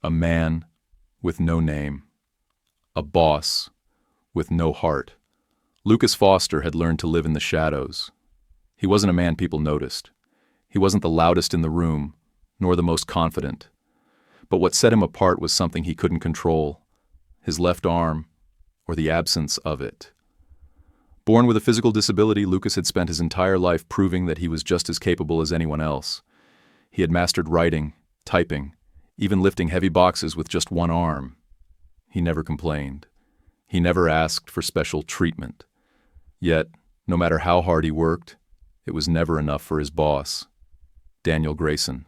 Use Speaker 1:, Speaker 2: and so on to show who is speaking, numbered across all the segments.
Speaker 1: A man with no name. A boss with no heart. Lukas Foster had learned to live in the shadows. He wasn't a man people noticed. He wasn't the loudest in the room, nor the most confident. But what set him apart was something he couldn't control: his left arm, or the absence of it. Born with a physical disability, Lukas had spent his entire life proving that he was just as capable as anyone else. He had mastered writing, typing, even lifting heavy boxes with just one arm. He never complained. He never asked for special treatment. Yet, no matter how hard he worked, it was never enough for his boss, Daniel Grayson,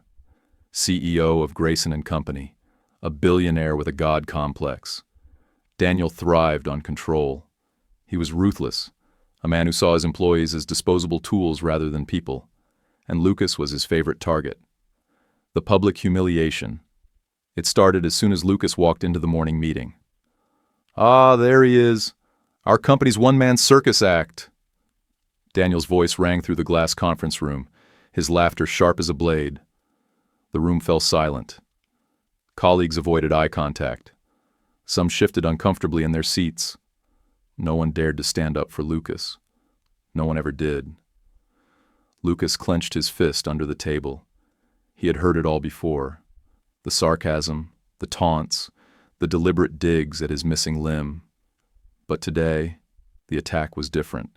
Speaker 1: CEO of Grayson & Company, a billionaire with a God complex. Daniel thrived on control. He was ruthless, a man who saw his employees as disposable tools rather than people, and Lukas was his favorite target. The public humiliation. It started as soon as Lukas walked into the morning meeting. "Ah, there he is, our company's one-man circus act." Daniel's voice rang through the glass conference room, his laughter sharp as a blade. The room fell silent. Colleagues avoided eye contact. Some shifted uncomfortably in their seats. No one dared to stand up for Lukas. No one ever did. Lukas clenched his fist under the table. He had heard it all before. The sarcasm, the taunts, the deliberate digs at his missing limb. But today, the attack was different.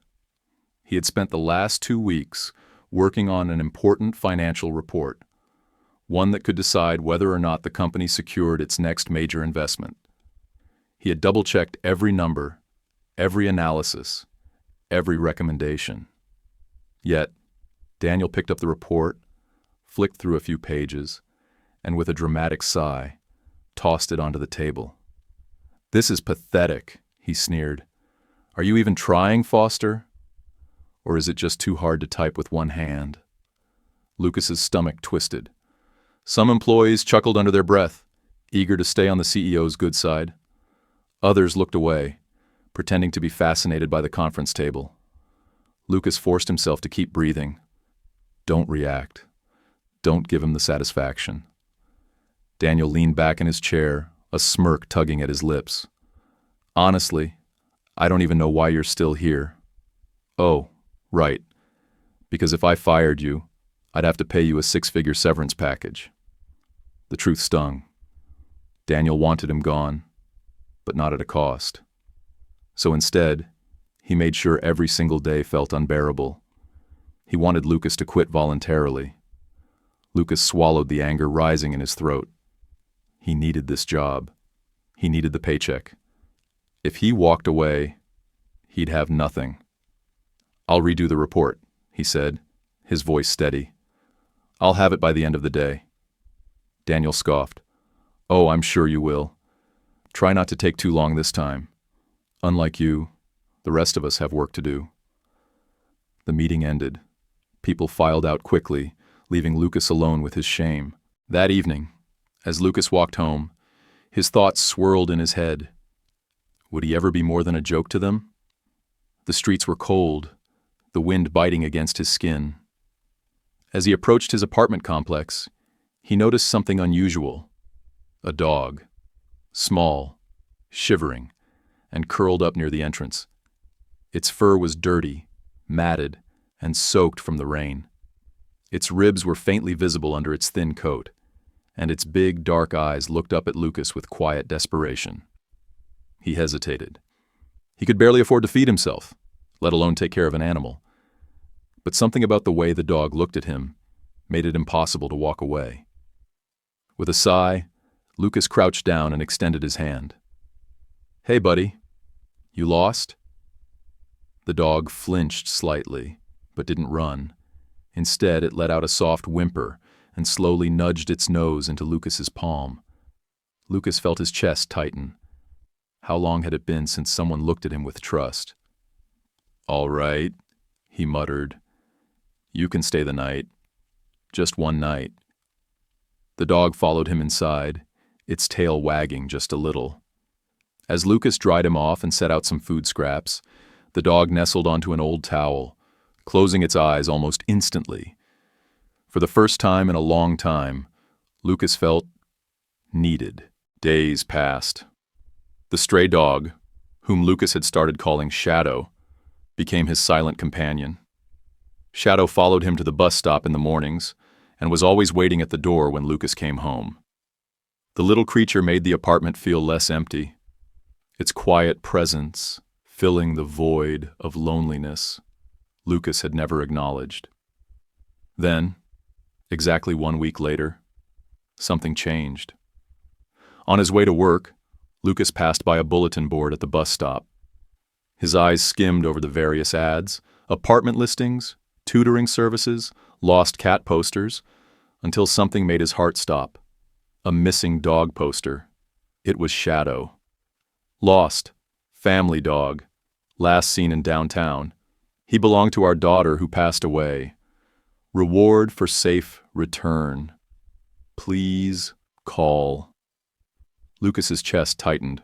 Speaker 1: He had spent the last 2 weeks working on an important financial report, one that could decide whether or not the company secured its next major investment. He had double-checked every number, every analysis, every recommendation. Yet, Daniel picked up the report, flicked through a few pages, and with a dramatic sigh, tossed it onto the table. "This is pathetic," he sneered. "Are you even trying, Foster? Or is it just too hard to type with one hand?" Lukas's stomach twisted. Some employees chuckled under their breath, eager to stay on the CEO's good side. Others looked away, pretending to be fascinated by the conference table. Lukas forced himself to keep breathing. Don't react. Don't give him the satisfaction. Daniel leaned back in his chair, a smirk tugging at his lips. "Honestly, I don't even know why you're still here." "Oh, right. Because if I fired you, I'd have to pay you a 6-figure severance package." The truth stung. Daniel wanted him gone, but not at a cost. So instead, he made sure every single day felt unbearable. He wanted Lukas to quit voluntarily. Lukas swallowed the anger rising in his throat. He needed this job. He needed the paycheck. If he walked away, he'd have nothing. "I'll redo the report," he said, his voice steady. "I'll have it by the end of the day." Daniel scoffed. "Oh, I'm sure you will. Try not to take too long this time. Unlike you, the rest of us have work to do." The meeting ended. People filed out quickly, leaving Lukas alone with his shame. That evening, as Lukas walked home, his thoughts swirled in his head. Would he ever be more than a joke to them? The streets were cold, the wind biting against his skin. As he approached his apartment complex, he noticed something unusual. A dog, small, shivering, and curled up near the entrance. Its fur was dirty, matted, and soaked from the rain. Its ribs were faintly visible under its thin coat, and its big, dark eyes looked up at Lukas with quiet desperation. He hesitated. He could barely afford to feed himself, let alone take care of an animal. But something about the way the dog looked at him made it impossible to walk away. With a sigh, Lukas crouched down and extended his hand. "Hey, buddy. You lost?" The dog flinched slightly, but didn't run. Instead, it let out a soft whimper and slowly nudged its nose into Lukas's palm. Lukas felt his chest tighten. How long had it been since someone looked at him with trust? "All right," he muttered. "You can stay the night. Just one night." The dog followed him inside, its tail wagging just a little. As Lukas dried him off and set out some food scraps, the dog nestled onto an old towel, closing its eyes almost instantly. For the first time in a long time, Lukas felt needed. Days passed. The stray dog, whom Lukas had started calling Shadow, became his silent companion. Shadow followed him to the bus stop in the mornings and was always waiting at the door when Lukas came home. The little creature made the apartment feel less empty, its quiet presence filling the void of loneliness Lukas had never acknowledged. Then, exactly 1 week later, something changed. On his way to work, Lukas passed by a bulletin board at the bus stop. His eyes skimmed over the various ads, apartment listings, tutoring services, lost cat posters, until something made his heart stop. A missing dog poster. It was Shadow. Lost. Family dog. Last seen in downtown. He belonged to our daughter who passed away. Reward for safe return. Please call. Lukas's chest tightened.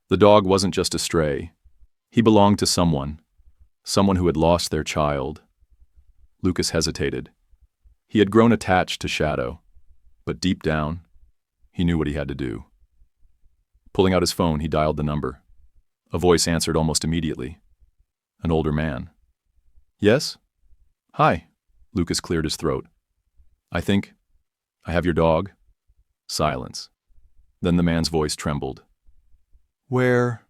Speaker 1: The dog wasn't just a stray. He belonged to someone who had lost their child. Lukas hesitated. He had grown attached to Shadow, but deep down, he knew what he had to do. Pulling out his phone, he dialed the number. A voice answered almost immediately. An older man. Yes? Hi. Lukas cleared his throat. I have your dog. Silence. Then the man's voice trembled. Where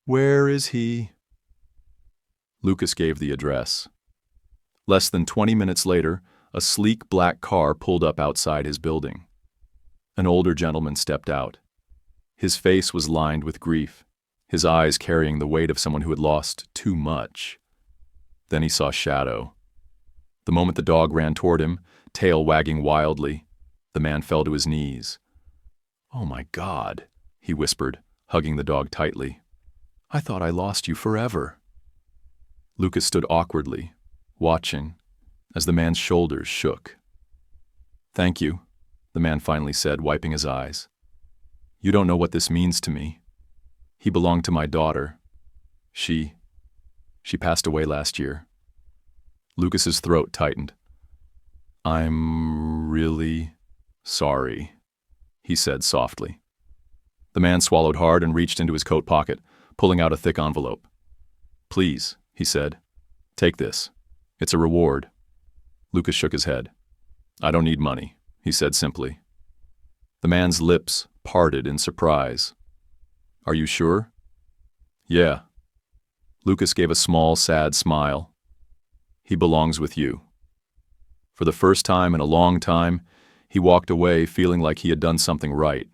Speaker 1: is he? Lukas gave the address. Less than 20 minutes later, a sleek black car pulled up outside his building. An older gentleman stepped out. His face was lined with grief, his eyes carrying the weight of someone who had lost too much. Then he saw Shadow. The moment the dog ran toward him, tail wagging wildly, the man fell to his knees. Oh my God, he whispered, hugging the dog tightly. I thought I lost you forever. Lukas stood awkwardly, watching, as the man's shoulders shook. Thank you, the man finally said, wiping his eyes. You don't know what this means to me. He belonged to my daughter. She passed away last year. Lukas's throat tightened. I'm really sorry, he said softly. The man swallowed hard and reached into his coat pocket, pulling out a thick envelope. Please, he said, take this. It's a reward. Lukas shook his head. I don't need money, he said simply. The man's lips parted in surprise. Are you sure? Yeah. Lukas gave a small, sad smile. He belongs with you. For the first time in a long time, he walked away feeling like he had done something right.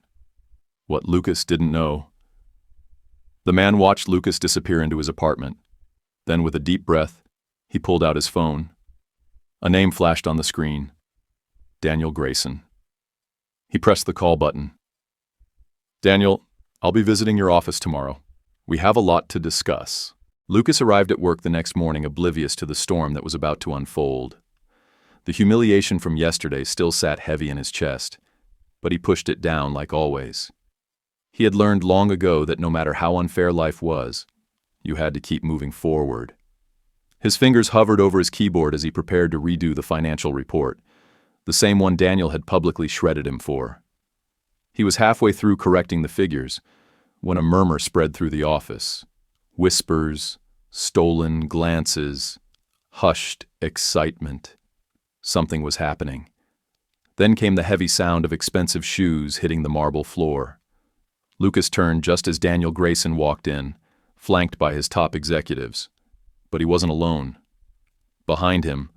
Speaker 1: What Lukas didn't know. The man watched Lukas disappear into his apartment. Then, with a deep breath, he pulled out his phone. A name flashed on the screen. Daniel Grayson. He pressed the call button. Daniel, I'll be visiting your office tomorrow. We have a lot to discuss. Lukas arrived at work the next morning oblivious to the storm that was about to unfold. The humiliation from yesterday still sat heavy in his chest, but he pushed it down like always. He had learned long ago that no matter how unfair life was, you had to keep moving forward. His fingers hovered over his keyboard as he prepared to redo the financial report, the same one Daniel had publicly shredded him for. He was halfway through correcting the figures when a murmur spread through the office. Whispers, stolen glances, hushed excitement. Something was happening. Then came the heavy sound of expensive shoes hitting the marble floor. Lukas turned just as Daniel Grayson walked in, flanked by his top executives. But he wasn't alone. Behind him,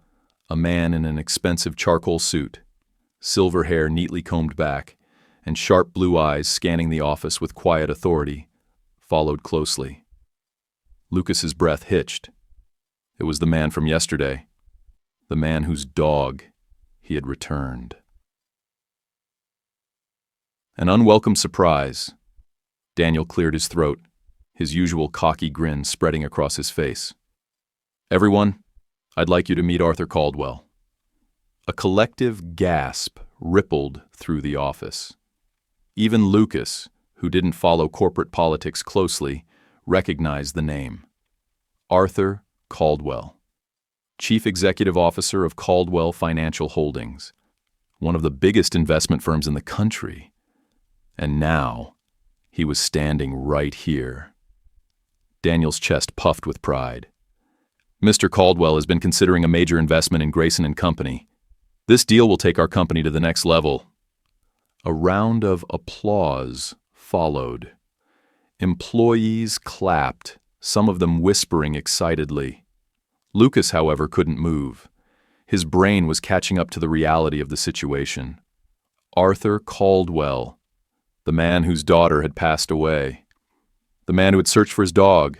Speaker 1: a man in an expensive charcoal suit, silver hair neatly combed back, and sharp blue eyes scanning the office with quiet authority, followed closely. Lukas's breath hitched. It was the man from yesterday, the man whose dog he had returned. An unwelcome surprise. Daniel cleared his throat, his usual cocky grin spreading across his face. Everyone, I'd like you to meet Arthur Caldwell. A collective gasp rippled through the office. Even Lukas, who didn't follow corporate politics closely, recognized the name. Arthur Caldwell, Chief Executive Officer of Caldwell Financial Holdings, one of the biggest investment firms in the country. And now, he was standing right here. Daniel's chest puffed with pride. Mr. Caldwell has been considering a major investment in Grayson and Company. This deal will take our company to the next level. A round of applause followed. Employees clapped, some of them whispering excitedly. Lukas, however, couldn't move. His brain was catching up to the reality of the situation. Arthur Caldwell, the man whose daughter had passed away, the man who had searched for his dog,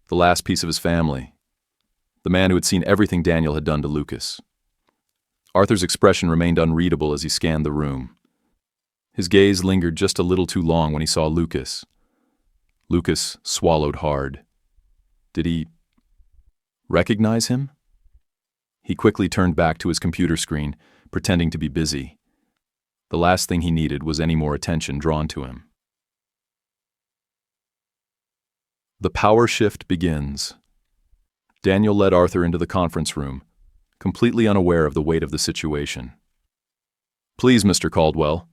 Speaker 1: the last piece of his family, the man who had seen everything Daniel had done to Lukas. Arthur's expression remained unreadable as he scanned the room. His gaze lingered just a little too long when he saw Lukas. Lukas swallowed hard. Did he recognize him? He quickly turned back to his computer screen, pretending to be busy. The last thing he needed was any more attention drawn to him. The power shift begins. Daniel led Arthur into the conference room, completely unaware of the weight of the situation. "Please, Mr. Caldwell,"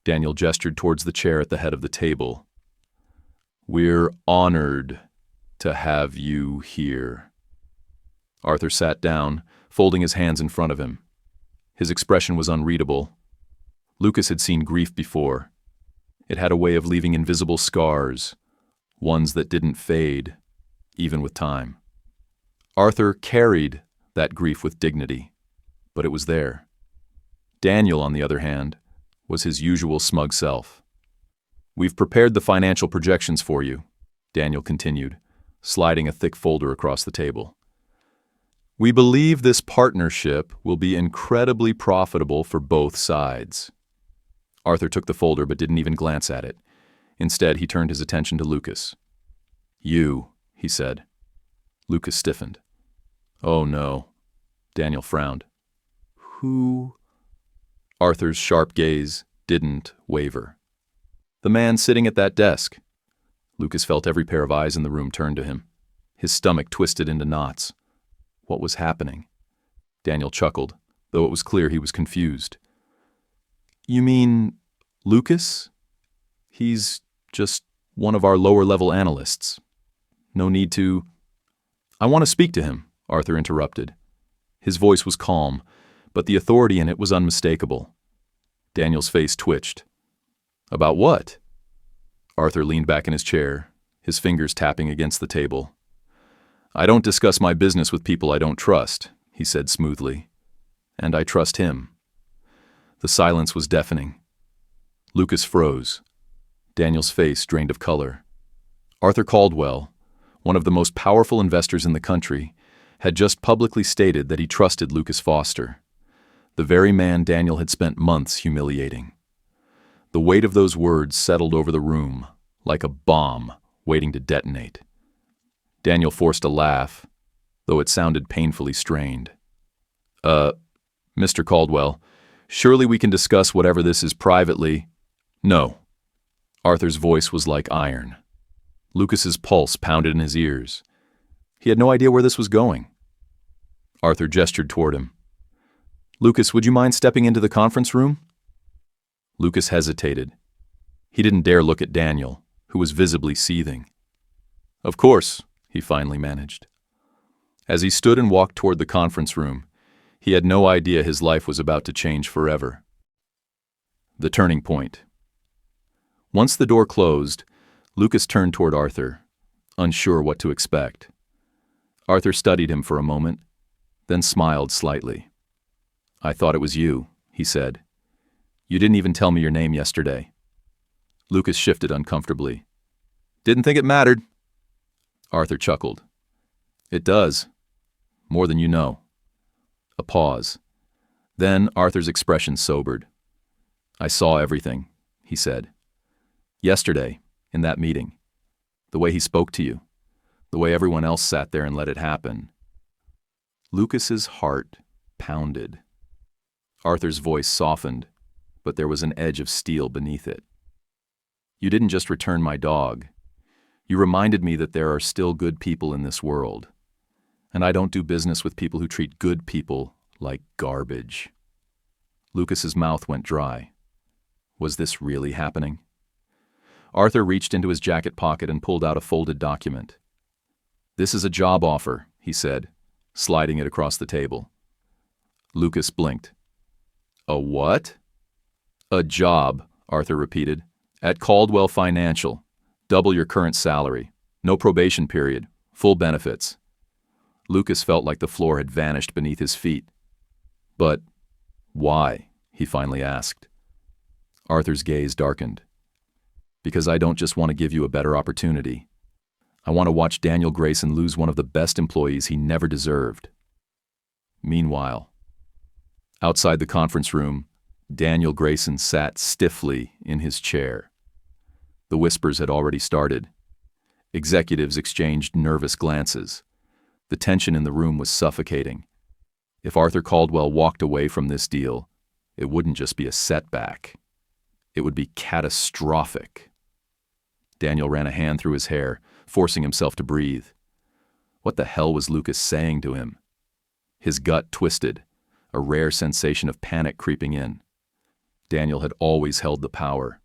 Speaker 1: Daniel gestured towards the chair at the head of the table. "We're honored to have you here." Arthur sat down, folding his hands in front of him. His expression was unreadable. Lukas had seen grief before. It had a way of leaving invisible scars, ones that didn't fade, even with time. Arthur carried that grief with dignity, but it was there. Daniel, on the other hand, was his usual smug self. "We've prepared the financial projections for you," Daniel continued, sliding a thick folder across the table. "We believe this partnership will be incredibly profitable for both sides." Arthur took the folder but didn't even glance at it. Instead, he turned his attention to Lukas. "You," he said. Lukas stiffened. "Oh no." Daniel frowned. "Who?" Arthur's sharp gaze didn't waver. "The man sitting at that desk." Lukas felt every pair of eyes in the room turn to him. His stomach twisted into knots. What was happening? Daniel chuckled, though it was clear he was confused. "You mean Lukas? He's just one of our lower-level analysts. No need to—" "I want to speak to him," Arthur interrupted. His voice was calm, but the authority in it was unmistakable. Daniel's face twitched. "About what?" Arthur leaned back in his chair, his fingers tapping against the table. "I don't discuss my business with people I don't trust," he said smoothly. "And I trust him." The silence was deafening. Lukas froze. Daniel's face drained of color. Arthur Caldwell, one of the most powerful investors in the country, had just publicly stated that he trusted Lukas Foster, the very man Daniel had spent months humiliating. The weight of those words settled over the room, like a bomb waiting to detonate. Daniel forced a laugh, though it sounded painfully strained. Mr. Caldwell, surely we can discuss whatever this is privately." "No." Arthur's voice was like iron. Lukas's pulse pounded in his ears. He had no idea where this was going. Arthur gestured toward him. "Lukas, would you mind stepping into the conference room?" Lukas hesitated. He didn't dare look at Daniel, who was visibly seething. "Of course," he finally managed. As he stood and walked toward the conference room, he had no idea his life was about to change forever. The turning point. Once the door closed, Lukas turned toward Arthur, unsure what to expect. Arthur studied him for a moment, then smiled slightly. "I thought it was you," he said. "You didn't even tell me your name yesterday." Lukas shifted uncomfortably. "Didn't think it mattered." Arthur chuckled. "It does. More than you know." A pause. Then Arthur's expression sobered. "I saw everything," he said. "Yesterday, in that meeting. The way he spoke to you. The way everyone else sat there and let it happen." Lukas's heart pounded. Arthur's voice softened, but there was an edge of steel beneath it. "You didn't just return my dog. You reminded me that there are still good people in this world. And I don't do business with people who treat good people like garbage." Lukas's mouth went dry. Was this really happening? Arthur reached into his jacket pocket and pulled out a folded document. "This is a job offer," he said, sliding it across the table. Lukas blinked. "A what?" "A job," Arthur repeated. "At Caldwell Financial. Double your current salary. No probation period. Full benefits." Lukas felt like the floor had vanished beneath his feet. "But why?" he finally asked. Arthur's gaze darkened. "Because I don't just want to give you a better opportunity. I want to watch Daniel Grayson lose one of the best employees he never deserved." Meanwhile, outside the conference room, Daniel Grayson sat stiffly in his chair. The whispers had already started. Executives exchanged nervous glances. The tension in the room was suffocating. If Arthur Caldwell walked away from this deal, it wouldn't just be a setback. It would be catastrophic. Daniel ran a hand through his hair, forcing himself to breathe. What the hell was Lukas saying to him? His gut twisted, a rare sensation of panic creeping in. Daniel had always held the power.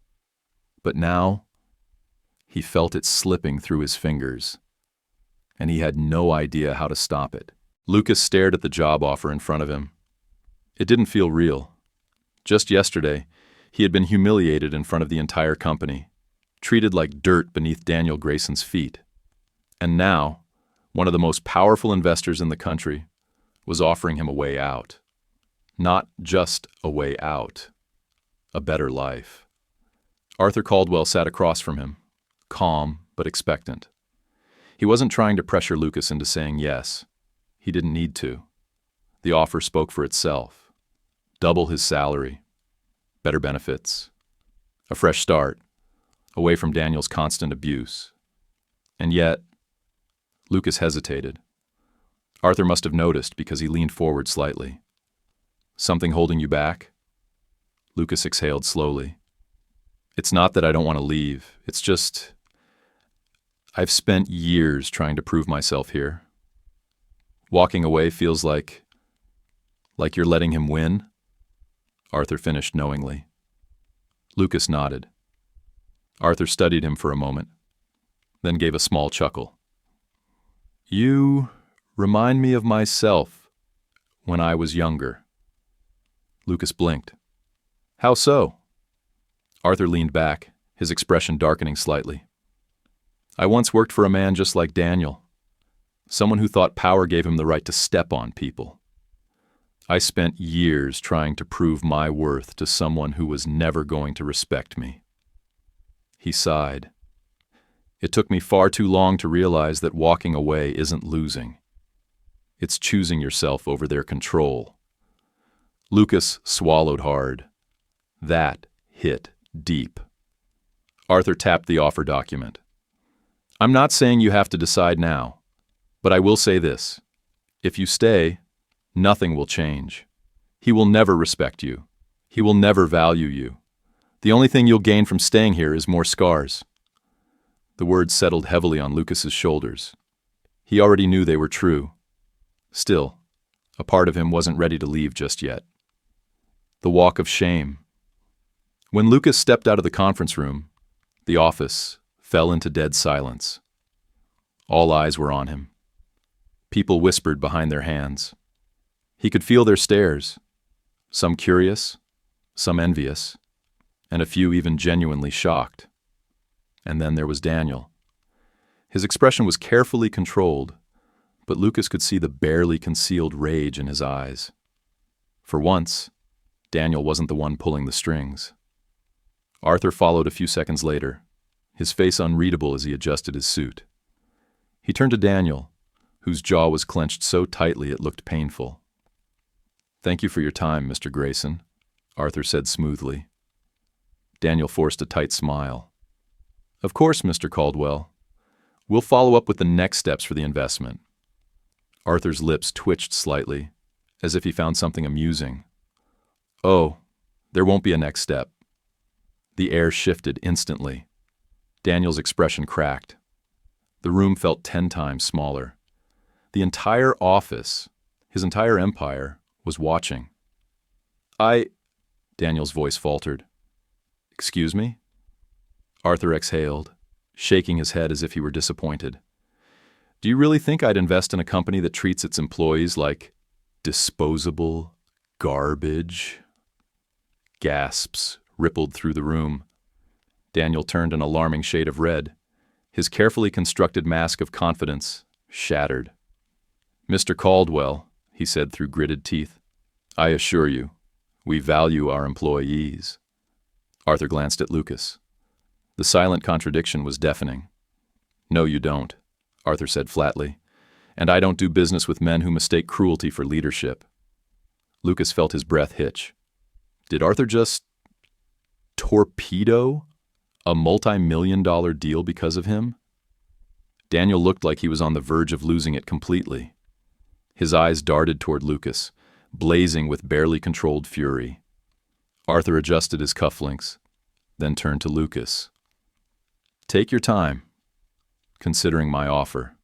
Speaker 1: But now, he felt it slipping through his fingers, and he had no idea how to stop it. Lukas stared at the job offer in front of him. It didn't feel real. Just yesterday, he had been humiliated in front of the entire company, treated like dirt beneath Daniel Grayson's feet. And now, one of the most powerful investors in the country was offering him a way out. Not just a way out, a better life. Arthur Caldwell sat across from him, calm but expectant. He wasn't trying to pressure Lukas into saying yes. He didn't need to. The offer spoke for itself. Double his salary, better benefits, a fresh start, away from Daniel's constant abuse. And yet, Lukas hesitated. Arthur must have noticed because he leaned forward slightly. "Something holding you back?" Lukas exhaled slowly. "It's not that I don't want to leave. It's just, I've spent years trying to prove myself here. Walking away feels like you're letting him win?" Arthur finished knowingly. Lukas nodded. Arthur studied him for a moment, then gave a small chuckle. "You remind me of myself when I was younger." Lukas blinked. "How so?" Arthur leaned back, his expression darkening slightly. "I once worked for a man just like Daniel, someone who thought power gave him the right to step on people. I spent years trying to prove my worth to someone who was never going to respect me." He sighed. "It took me far too long to realize that walking away isn't losing. It's choosing yourself over their control." Lukas swallowed hard. That hit deep. Arthur tapped the offer document. "I'm not saying you have to decide now, but I will say this. If you stay, nothing will change. He will never respect you. He will never value you. The only thing you'll gain from staying here is more scars." The words settled heavily on Lukas's shoulders. He already knew they were true. Still, a part of him wasn't ready to leave just yet. The walk of shame. When Lukas stepped out of the conference room, the office fell into dead silence. All eyes were on him. People whispered behind their hands. He could feel their stares, some curious, some envious, and a few even genuinely shocked. And then there was Daniel. His expression was carefully controlled, but Lukas could see the barely concealed rage in his eyes. For once, Daniel wasn't the one pulling the strings. Arthur followed a few seconds later, his face unreadable as he adjusted his suit. He turned to Daniel, whose jaw was clenched so tightly it looked painful. "Thank you for your time, Mr. Grayson," Arthur said smoothly. Daniel forced a tight smile. "Of course, Mr. Caldwell. We'll follow up with the next steps for the investment." Arthur's lips twitched slightly, as if he found something amusing. "Oh, there won't be a next step." The air shifted instantly. Daniel's expression cracked. The room felt 10 times smaller. The entire office, his entire empire, was watching. Daniel's voice faltered. "Excuse me?" Arthur exhaled, shaking his head as if he were disappointed. Do you really think I'd invest in a company that treats its employees like disposable garbage? Gasps rippled through the room. Daniel turned an alarming shade of red. His carefully constructed mask of confidence shattered. Mr. Caldwell, he said through gritted teeth, I assure you, we value our employees. Arthur glanced at Lukas. The silent contradiction was deafening. No, you don't, Arthur said flatly, and I don't do business with men who mistake cruelty for leadership. Lukas felt his breath hitch. Did Arthur just torpedo a multi-million-dollar deal because of him? Daniel looked like he was on the verge of losing it completely. His eyes darted toward Lukas, blazing with barely controlled fury. Arthur adjusted his cufflinks, then turned to Lukas. Take your time, considering my offer,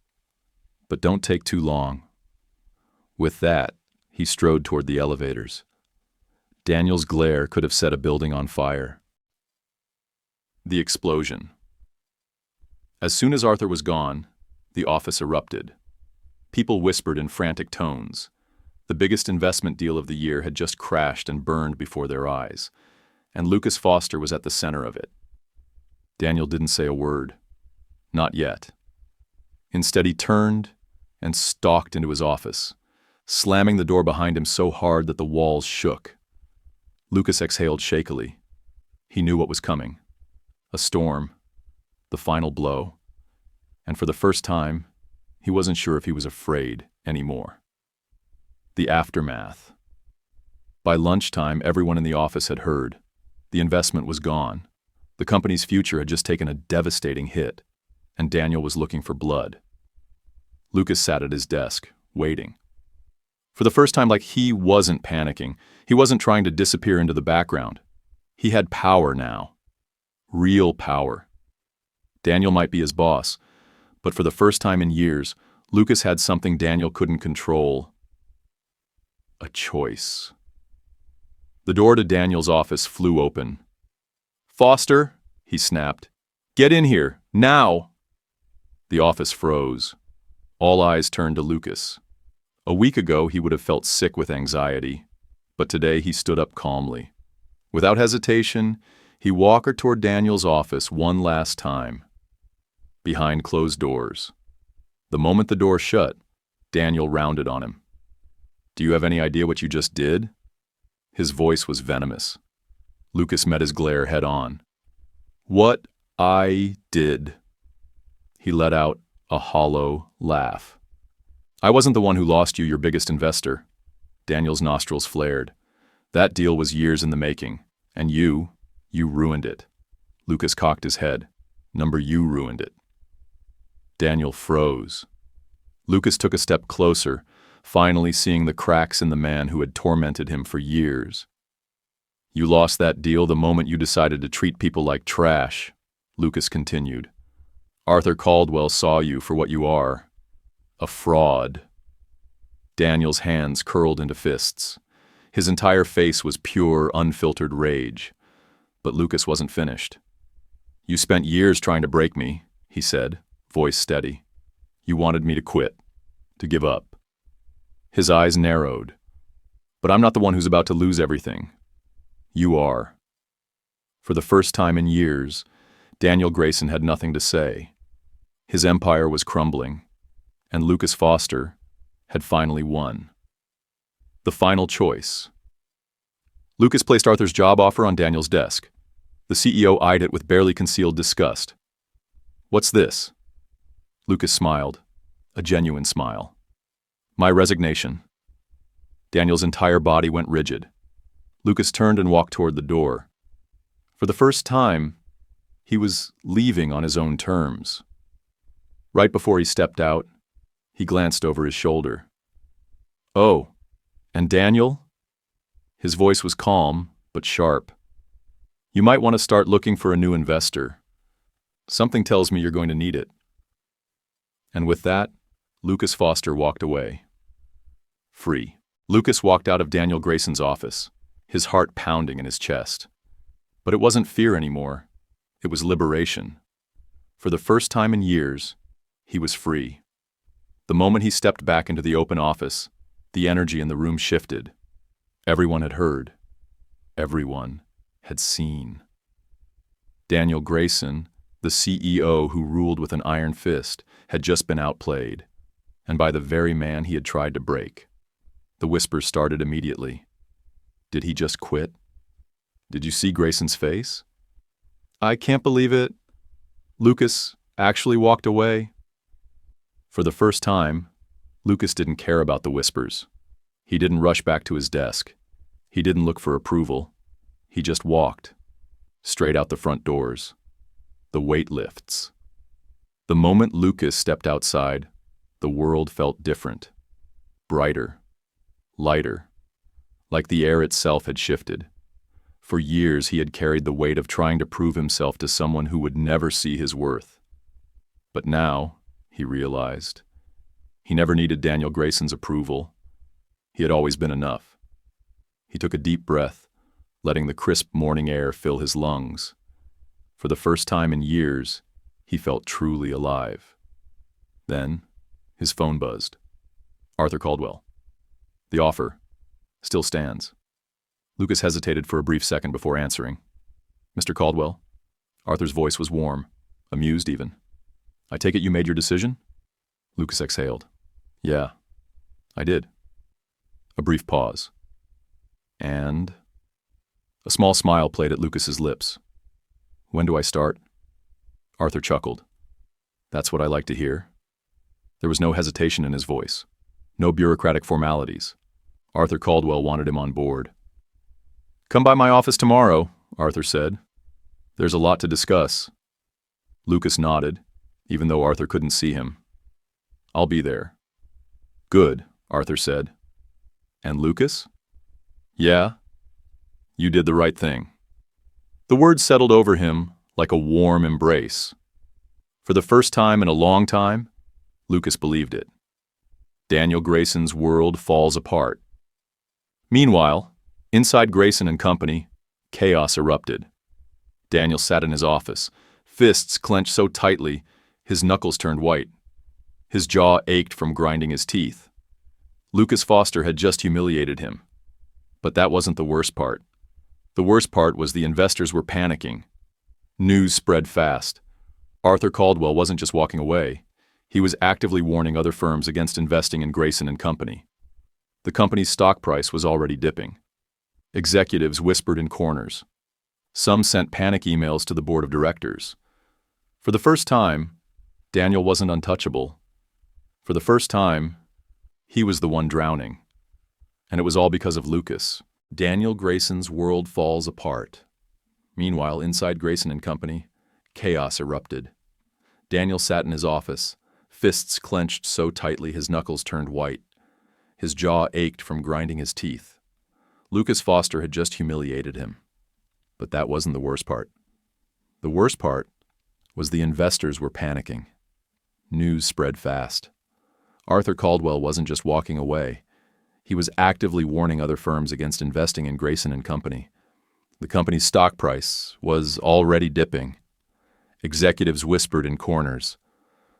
Speaker 1: but don't take too long. With that, he strode toward the elevators. Daniel's glare could have set a building on fire. The explosion. As soon as Arthur was gone, the office erupted. People whispered in frantic tones. The biggest investment deal of the year had just crashed and burned before their eyes, and Lukas Foster was at the center of it. Daniel didn't say a word. Not yet. Instead, he turned and stalked into his office, slamming the door behind him so hard that the walls shook. Lukas exhaled shakily. He knew what was coming. A storm. The final blow. And for the first time, he wasn't sure if he was afraid anymore. The aftermath. By lunchtime, everyone in the office had heard. The investment was gone. The company's future had just taken a devastating hit, and Daniel was looking for blood. Lukas sat at his desk, waiting. For the first time, like he wasn't panicking. He wasn't trying to disappear into the background. He had power now. Real power. Daniel might be his boss, but for the first time in years, Lukas had something Daniel couldn't control. A choice. The door to Daniel's office flew open. Foster, he snapped. Get in here, now! The office froze. All eyes turned to Lukas. A week ago, he would have felt sick with anxiety, but today he stood up calmly. Without hesitation, he walked toward Daniel's office one last time. Behind closed doors. The moment the door shut, Daniel rounded on him. Do you have any idea what you just did? His voice was venomous. Lukas met his glare head on. What I did. He let out a hollow laugh. I wasn't the one who lost you your biggest investor. Daniel's nostrils flared. That deal was years in the making, and you ruined it. Lukas cocked his head. You ruined it. Daniel froze. Lukas took a step closer, finally seeing the cracks in the man who had tormented him for years. You lost that deal the moment you decided to treat people like trash, Lukas continued. Arthur Caldwell saw you for what you are. A fraud. Daniel's hands curled into fists. His entire face was pure, unfiltered rage. But Lukas wasn't finished. You spent years trying to break me, he said, voice steady. You wanted me to quit, to give up. His eyes narrowed. But I'm not the one who's about to lose everything. You are. For the first time in years, Daniel Grayson had nothing to say. His empire was crumbling, and Lukas Foster had finally won. The final choice. Lukas placed Arthur's job offer on Daniel's desk. The CEO eyed it with barely concealed disgust. What's this? Lukas smiled, a genuine smile. My resignation. Daniel's entire body went rigid. Lukas turned and walked toward the door. For the first time, he was leaving on his own terms. Right before he stepped out, he glanced over his shoulder. Oh, and Daniel? His voice was calm, but sharp. You might want to start looking for a new investor. Something tells me you're going to need it. And with that, Lukas Foster walked away. Free. Lukas walked out of Daniel Grayson's office, his heart pounding in his chest. But it wasn't fear anymore. It was liberation. For the first time in years, he was free. The moment he stepped back into the open office, the energy in the room shifted. Everyone had heard. Everyone had seen. Daniel Grayson, the CEO who ruled with an iron fist, had just been outplayed, and by the very man he had tried to break. The whispers started immediately. Did he just quit? Did you see Grayson's face? I can't believe it. Lukas actually walked away. For the first time, Lukas didn't care about the whispers. He didn't rush back to his desk. He didn't look for approval. He just walked, straight out the front doors. The weight lifts. The moment Lukas stepped outside, the world felt different. Brighter. Lighter. Like the air itself had shifted. For years he had carried the weight of trying to prove himself to someone who would never see his worth. But now, he realized, he never needed Daniel Grayson's approval. He had always been enough. He took a deep breath, letting the crisp morning air fill his lungs. For the first time in years, he felt truly alive. Then, his phone buzzed. Arthur Caldwell. The offer still stands. Lukas hesitated for a brief second before answering. Mr. Caldwell? Arthur's voice was warm, amused even. I take it you made your decision? Lukas exhaled. Yeah, I did. A brief pause. And? A small smile played at Lukas's lips. When do I start? Arthur chuckled. That's what I like to hear. There was no hesitation in his voice. No bureaucratic formalities. Arthur Caldwell wanted him on board. Come by my office tomorrow, Arthur said. There's a lot to discuss. Lukas nodded, even though Arthur couldn't see him. I'll be there. Good, Arthur said. And Lukas? Yeah, you did the right thing. The words settled over him like a warm embrace. For the first time in a long time, Lukas believed it. Daniel Grayson's world falls apart. Meanwhile, inside Grayson and Company, chaos erupted. Daniel sat in his office, fists clenched so tightly, his knuckles turned white. His jaw ached from grinding his teeth. Lukas Foster had just humiliated him. But that wasn't the worst part. The worst part was the investors were panicking. News spread fast. Arthur Caldwell wasn't just walking away. He was actively warning other firms against investing in Grayson and Company. The company's stock price was already dipping. Executives whispered in corners. Some sent panic emails to the board of directors. For the first time, Daniel wasn't untouchable. For the first time, he was the one drowning. And it was all because of Lukas. Daniel Grayson's world falls apart. Meanwhile, inside Grayson and Company, chaos erupted. Daniel sat in his office, fists clenched so tightly his knuckles turned white. His jaw ached from grinding his teeth. Lukas Foster had just humiliated him. But that wasn't the worst part. The worst part was the investors were panicking. News spread fast. Arthur Caldwell wasn't just walking away. He was actively warning other firms against investing in Grayson and Company. The company's stock price was already dipping. Executives whispered in corners.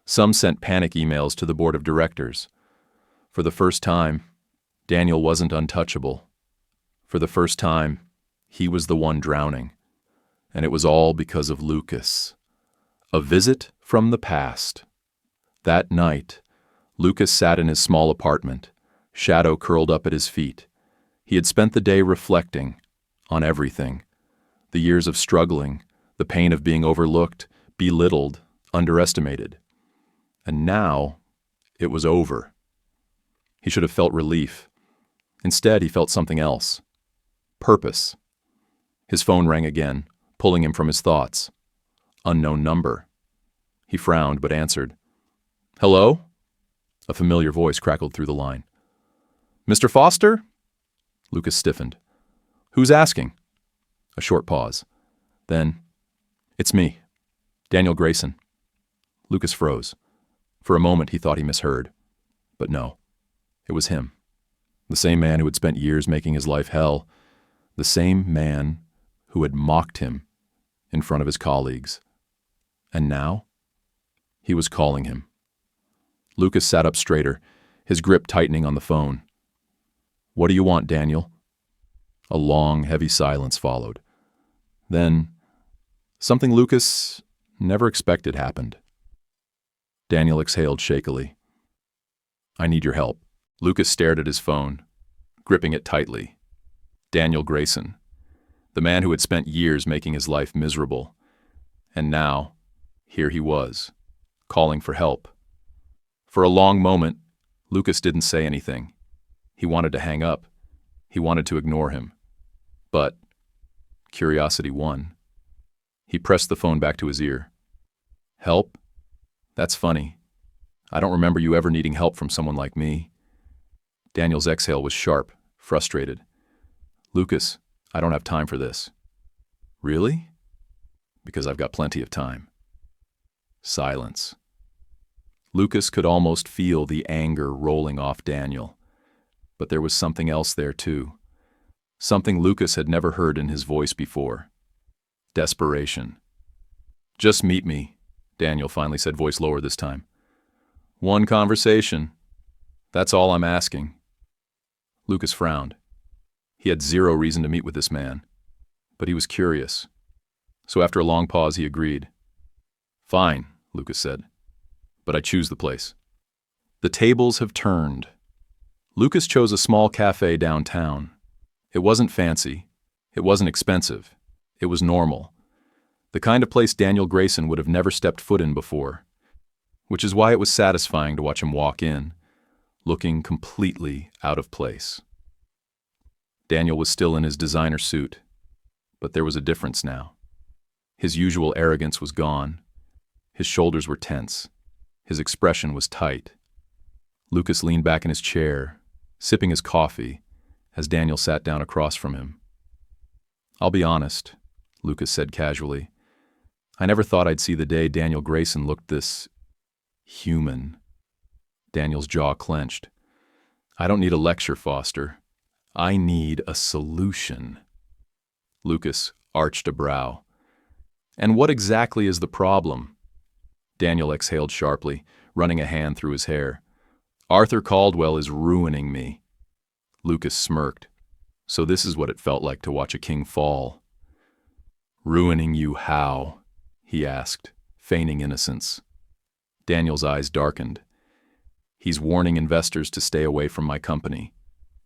Speaker 1: Some sent panic emails to the board of directors. For the first time, Daniel wasn't untouchable. For the first time, he was the one drowning. And it was all because of Lukas. A visit from the past. That night, Lukas sat in his small apartment, shadow curled up at his feet. He had spent the day reflecting on everything. The years of struggling, the pain of being overlooked, belittled, underestimated. And now, it was over. He should have felt relief. Instead, he felt something else. Purpose. His phone rang again, pulling him from his thoughts. Unknown number. He frowned but answered. Hello? A familiar voice crackled through the line. Mr. Foster? Lukas stiffened. Who's asking? A short pause. Then, it's me, Daniel Grayson. Lukas froze. For a moment he thought he misheard. But no, it was him. The same man who had spent years making his life hell. The same man who had mocked him in front of his colleagues. And now? He was calling him. Lukas sat up straighter, his grip tightening on the phone. "What do you want, Daniel?" A long, heavy silence followed. Then, something Lukas never expected happened. Daniel exhaled shakily. "I need your help." Lukas stared at his phone, gripping it tightly. Daniel Grayson, the man who had spent years making his life miserable. And now, here he was, calling for help. For a long moment, Lukas didn't say anything. He wanted to hang up. He wanted to ignore him. But curiosity won. He pressed the phone back to his ear. "Help? That's funny. I don't remember you ever needing help from someone like me." Daniel's exhale was sharp, frustrated. "Lukas, I don't have time for this." "Really?" "Because I've got plenty of time." Silence. Lukas could almost feel the anger rolling off Daniel. But there was something else there too. Something Lukas had never heard in his voice before. Desperation. "Just meet me," Daniel finally said, voice lower this time. "One conversation. That's all I'm asking." Lukas frowned. He had zero reason to meet with this man, but he was curious. So after a long pause, he agreed. "Fine," Lukas said, "but I choose the place." The tables have turned. Lukas chose a small cafe downtown. It wasn't fancy. It wasn't expensive. It was normal. The kind of place Daniel Grayson would have never stepped foot in before. Which is why it was satisfying to watch him walk in, looking completely out of place. Daniel was still in his designer suit, but there was a difference now. His usual arrogance was gone. His shoulders were tense. His expression was tight. Lukas leaned back in his chair, sipping his coffee, as Daniel sat down across from him. "I'll be honest," Lukas said casually. "I never thought I'd see the day Daniel Grayson looked this human." Daniel's jaw clenched. "I don't need a lecture, Foster. I need a solution." Lukas arched a brow. "And what exactly is the problem?" Daniel exhaled sharply, running a hand through his hair. "Arthur Caldwell is ruining me." Lukas smirked. So this is what it felt like to watch a king fall. "Ruining you how?" he asked, feigning innocence. Daniel's eyes darkened. "He's warning investors to stay away from my company.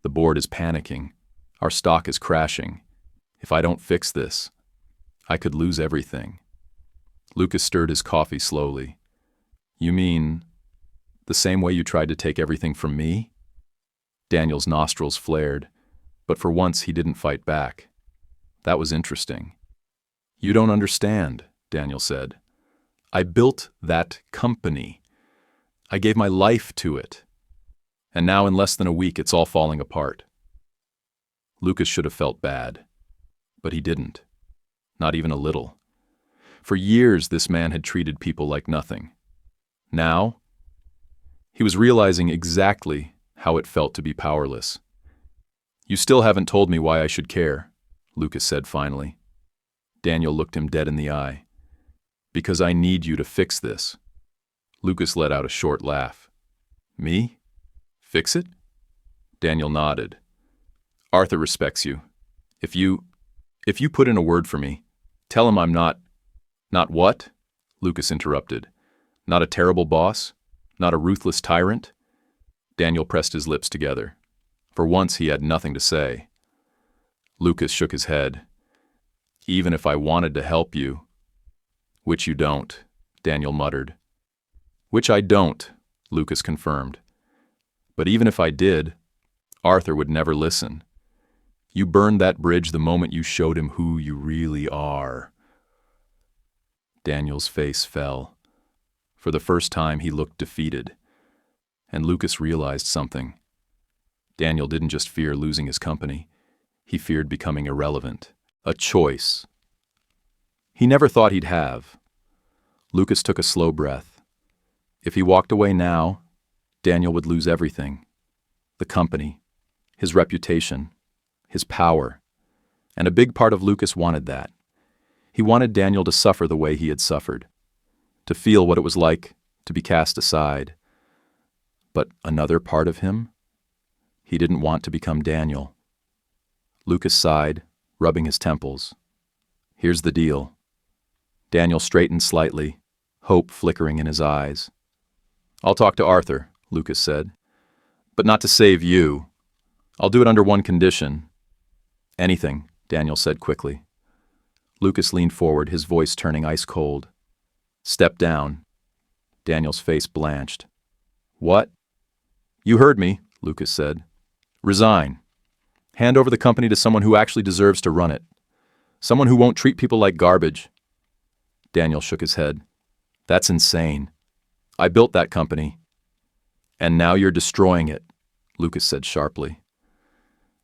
Speaker 1: The board is panicking. Our stock is crashing. If I don't fix this, I could lose everything." Lukas stirred his coffee slowly. "You mean the same way you tried to take everything from me?" Daniel's nostrils flared, but for once he didn't fight back. That was interesting. "You don't understand," Daniel said. "I built that company. I gave my life to it. And now in less than a week it's all falling apart." Lukas should have felt bad, but he didn't. Not even a little. For years this man had treated people like nothing. Now, he was realizing exactly how it felt to be powerless. "You still haven't told me why I should care," Lukas said finally. Daniel looked him dead in the eye. "Because I need you to fix this." Lukas let out a short laugh. "Me? Fix it?" Daniel nodded. "Arthur respects you. If you put in a word for me, tell him I'm not..." "Not what?" Lukas interrupted. "Not a terrible boss? Not a ruthless tyrant?" Daniel pressed his lips together. For once he had nothing to say. Lukas shook his head. "Even if I wanted to help you..." "Which you don't," Daniel muttered. "Which I don't," Lukas confirmed. "But even if I did, Arthur would never listen. You burned that bridge the moment you showed him who you really are." Daniel's face fell. For the first time he looked defeated. And Lukas realized something. Daniel didn't just fear losing his company. He feared becoming irrelevant. A choice. He never thought he'd have. Lukas took a slow breath. If he walked away now, Daniel would lose everything. The company, his reputation, his power. And a big part of Lukas wanted that. He wanted Daniel to suffer the way he had suffered, to feel what it was like to be cast aside. But another part of him? He didn't want to become Daniel. Lukas sighed, rubbing his temples. Here's the deal. Daniel straightened slightly, hope flickering in his eyes. I'll talk to Arthur, Lukas said. But not to save you. I'll do it under one condition. Anything, Daniel said quickly. Lukas leaned forward, his voice turning ice cold. Step down. Daniel's face blanched. What? You heard me, Lukas said. Resign. Hand over the company to someone who actually deserves to run it. Someone who won't treat people like garbage. Daniel shook his head. That's insane. I built that company. And now you're destroying it, Lukas said sharply.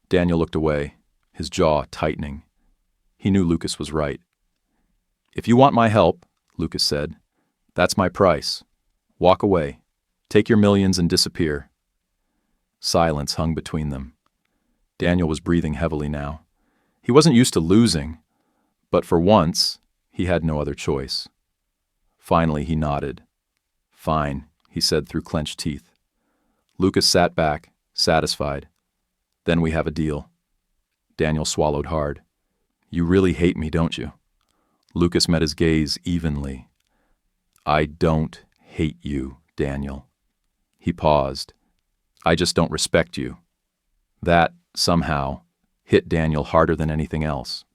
Speaker 1: Daniel looked away, his jaw tightening. He knew Lukas was right. If you want my help, Lukas said, that's my price. Walk away. Take your millions and disappear. Silence hung between them. Daniel was breathing heavily now. He wasn't used to losing, but for once, he had no other choice. Finally, he nodded. Fine, he said through clenched teeth. Lukas sat back, satisfied. Then we have a deal. Daniel swallowed hard. You really hate me, don't you? Lukas met his gaze evenly. I don't hate you, Daniel. He paused. I just don't respect you. That, somehow, hit Daniel harder than anything else.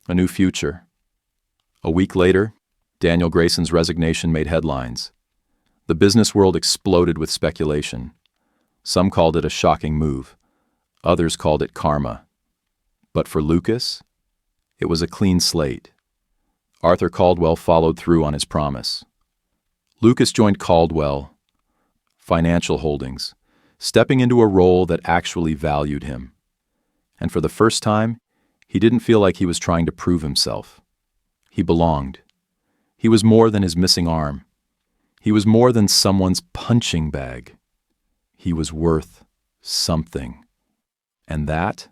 Speaker 1: A new future. A week later, Daniel Grayson's resignation made headlines. The business world exploded with speculation. Some called it a shocking move. Others called it karma. But for Lukas, it was a clean slate. Arthur Caldwell followed through on his promise. Lukas joined Caldwell Financial Holdings, stepping into a role that actually valued him. And for the first time, he didn't feel like he was trying to prove himself. He belonged. He was more than his missing arm. He was more than someone's punching bag. He was worth something. And that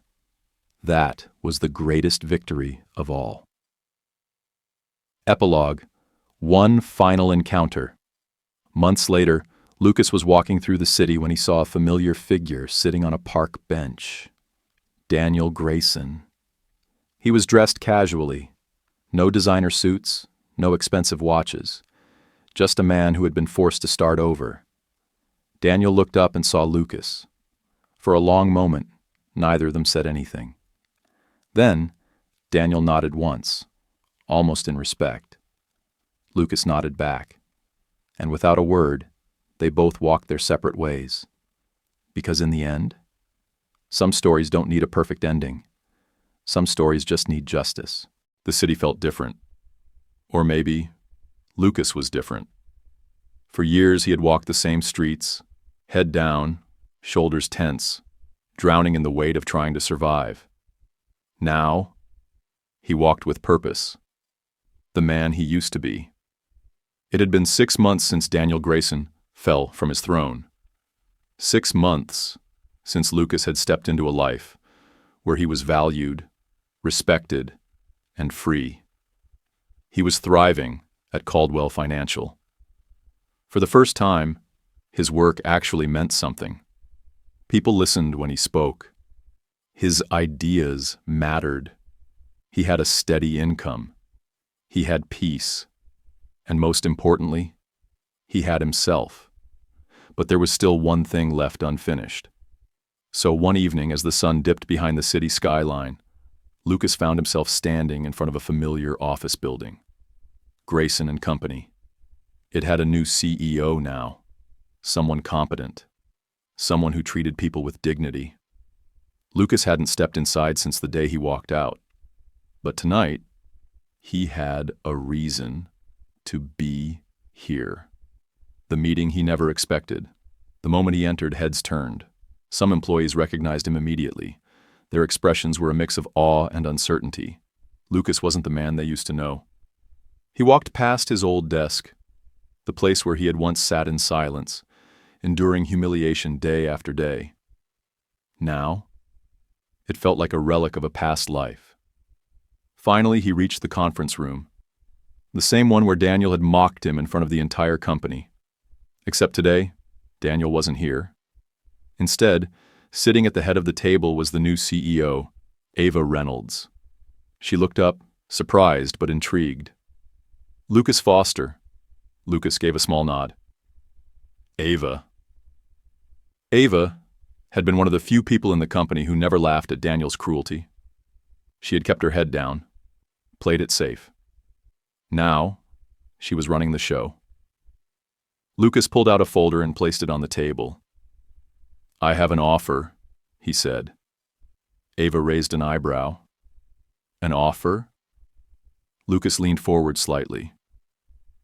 Speaker 1: was the greatest victory of all. Epilogue. One final encounter. Months later, Lukas was walking through the city when he saw a familiar figure sitting on a park bench. Daniel Grayson. He was dressed casually. No designer suits, no expensive watches. Just a man who had been forced to start over. Daniel looked up and saw Lukas. For a long moment, neither of them said anything. Then, Daniel nodded once, almost in respect. Lukas nodded back. And without a word, they both walked their separate ways. Because in the end, some stories don't need a perfect ending. Some stories just need justice. The city felt different. Or maybe Lukas was different. For years he had walked the same streets, head down, shoulders tense, drowning in the weight of trying to survive. Now, he walked with purpose. The man he used to be. It had been 6 months since Daniel Grayson fell from his throne. 6 months since Lukas had stepped into a life where he was valued, respected, and free. He was thriving at Caldwell Financial. For the first time, his work actually meant something. People listened when he spoke. His ideas mattered. He had a steady income. He had peace. And most importantly, he had himself. But there was still one thing left unfinished. So one evening, as the sun dipped behind the city skyline, Lukas found himself standing in front of a familiar office building. Grayson and Company. It had a new CEO now. Someone competent. Someone who treated people with dignity. Lukas hadn't stepped inside since the day he walked out. But tonight, he had a reason to be here. The meeting he never expected. The moment he entered, heads turned. Some employees recognized him immediately. Their expressions were a mix of awe and uncertainty. Lukas wasn't the man they used to know. He walked past his old desk, the place where he had once sat in silence, enduring humiliation day after day. Now, it felt like a relic of a past life. Finally, he reached the conference room, the same one where Daniel had mocked him in front of the entire company. Except today, Daniel wasn't here. Instead, sitting at the head of the table was the new CEO, Ava Reynolds. She looked up, surprised but intrigued. "Lukas Foster." Lukas gave a small nod. "Ava." Ava had been one of the few people in the company who never laughed at Daniel's cruelty. She had kept her head down, played it safe. Now, she was running the show. Lukas pulled out a folder and placed it on the table. "I have an offer," he said. Ava raised an eyebrow. "An offer?" Lukas leaned forward slightly.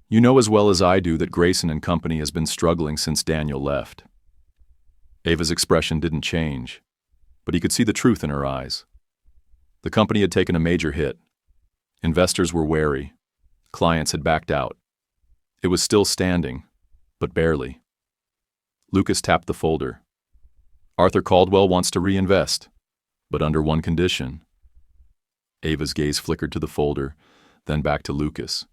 Speaker 1: "You know as well as I do that Grayson and Company has been struggling since Daniel left." Ava's expression didn't change, but he could see the truth in her eyes. The company had taken a major hit. Investors were wary. Clients had backed out. It was still standing, but barely. Lukas tapped the folder. "Arthur Caldwell wants to reinvest, but under one condition." Ava's gaze flickered to the folder, then back to Lukas.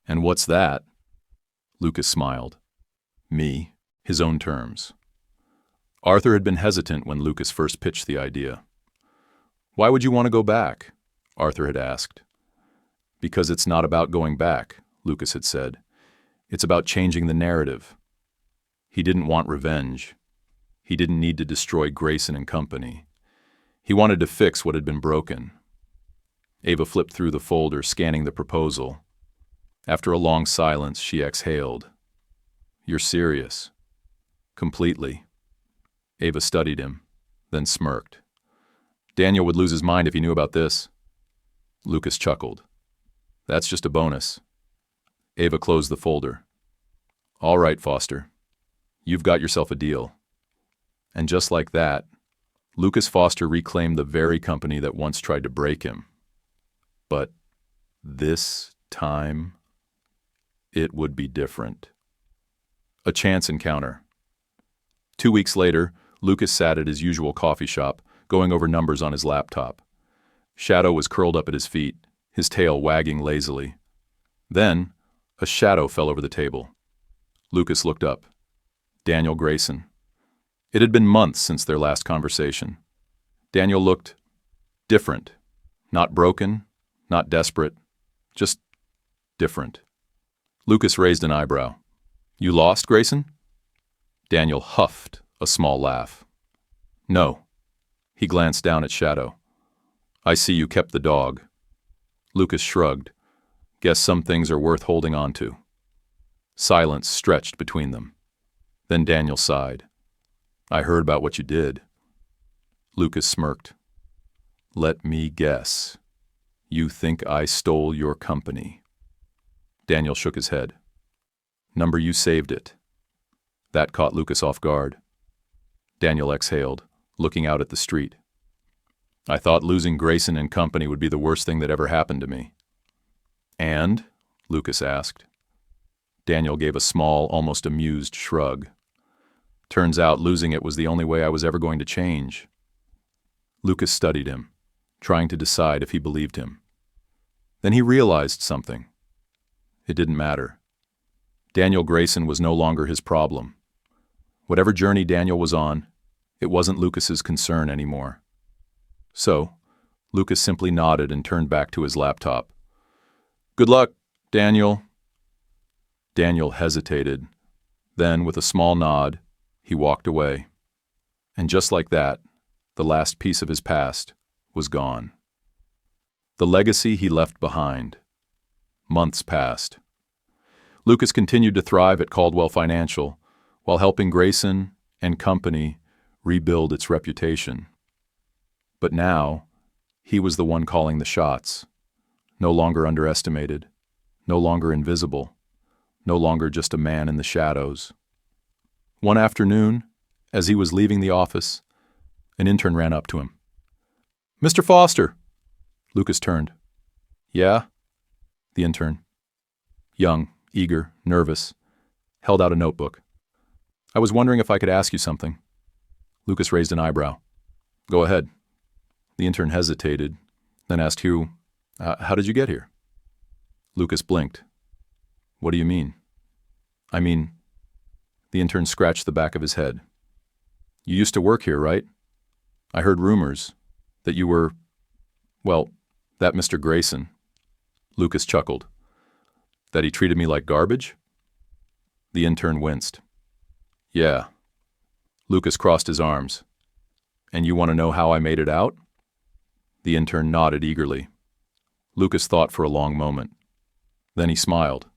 Speaker 1: "And what's that?" Lukas smiled. "Me, his own terms." Arthur had been hesitant when Lukas first pitched the idea. "Why would you want to go back?" Arthur had asked. "Because it's not about going back," Lukas had said. "It's about changing the narrative." He didn't want revenge. He didn't need to destroy Grayson and Company. He wanted to fix what had been broken. Ava flipped through the folder, scanning the proposal. After a long silence, she exhaled. "You're serious?" "Completely." Ava studied him, then smirked. "Daniel would lose his mind if he knew about this." Lukas chuckled. "That's just a bonus." Ava closed the folder. "All right, Foster. You've got yourself a deal." And just like that, Lukas Foster reclaimed the very company that once tried to break him. But this time, it would be different. A chance encounter. 2 weeks later, Lukas sat at his usual coffee shop, going over numbers on his laptop. Shadow was curled up at his feet, his tail wagging lazily. Then, a shadow fell over the table. Lukas looked up. Daniel Grayson. It had been months since their last conversation. Daniel looked different. Not broken, not desperate, just different. Lukas raised an eyebrow. "You lost, Grayson?" Daniel huffed a small laugh. "No." He glanced down at Shadow. "I see you kept the dog." Lukas shrugged. "Guess some things are worth holding on to." Silence stretched between them. Then Daniel sighed. "I heard about what you did." Lukas smirked. "Let me guess. You think I stole your company?" Daniel shook his head. "Number you saved it." That caught Lukas off guard. Daniel exhaled, looking out at the street. "I thought losing Grayson and Company would be the worst thing that ever happened to me." "And?" Lukas asked. Daniel gave a small, almost amused shrug. "Turns out losing it was the only way I was ever going to change." Lukas studied him, trying to decide if he believed him. Then he realized something. It didn't matter. Daniel Grayson was no longer his problem. Whatever journey Daniel was on, it wasn't Lukas's concern anymore. So, Lukas simply nodded and turned back to his laptop. "Good luck, Daniel." Daniel hesitated. Then, with a small nod, he walked away. And just like that, the last piece of his past was gone. The legacy he left behind. Months passed. Lukas continued to thrive at Caldwell Financial, while helping Grayson and Company rebuild its reputation. But now, he was the one calling the shots. No longer underestimated, no longer invisible, no longer just a man in the shadows. One afternoon, as he was leaving the office, an intern ran up to him. "Mr. Foster!" Lukas turned. "Yeah?" The intern, young, eager, nervous, held out a notebook. "I was wondering if I could ask you something." Lukas raised an eyebrow. "Go ahead." The intern hesitated, then asked who How did you get here? Lukas blinked. What do you mean? I mean, the intern scratched the back of his head. You used to work here, right? I heard rumors that you were, well, that Mr. Grayson. Lukas chuckled. That he treated me like garbage? The intern winced. Yeah. Lukas crossed his arms. And you want to know how I made it out? The intern nodded eagerly. Lukas thought for a long moment. Then he smiled.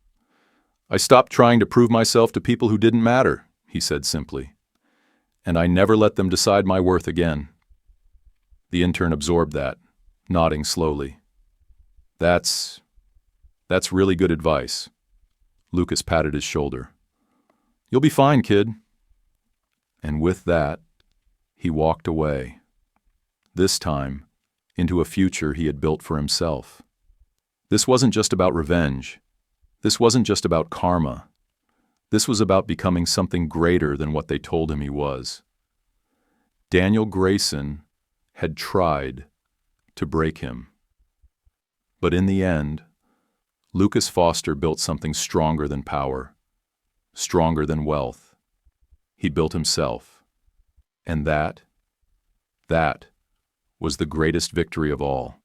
Speaker 1: I stopped trying to prove myself to people who didn't matter, he said simply. And I never let them decide my worth again. The intern absorbed that, nodding slowly. That's really good advice. Lukas patted his shoulder. You'll be fine, kid. And with that, he walked away. This time, into a future he had built for himself. This wasn't just about revenge. This wasn't just about karma. This was about becoming something greater than what they told him he was. Daniel Grayson had tried to break him. But in the end, Lukas Foster built something stronger than power, stronger than wealth. He built himself. And that was the greatest victory of all.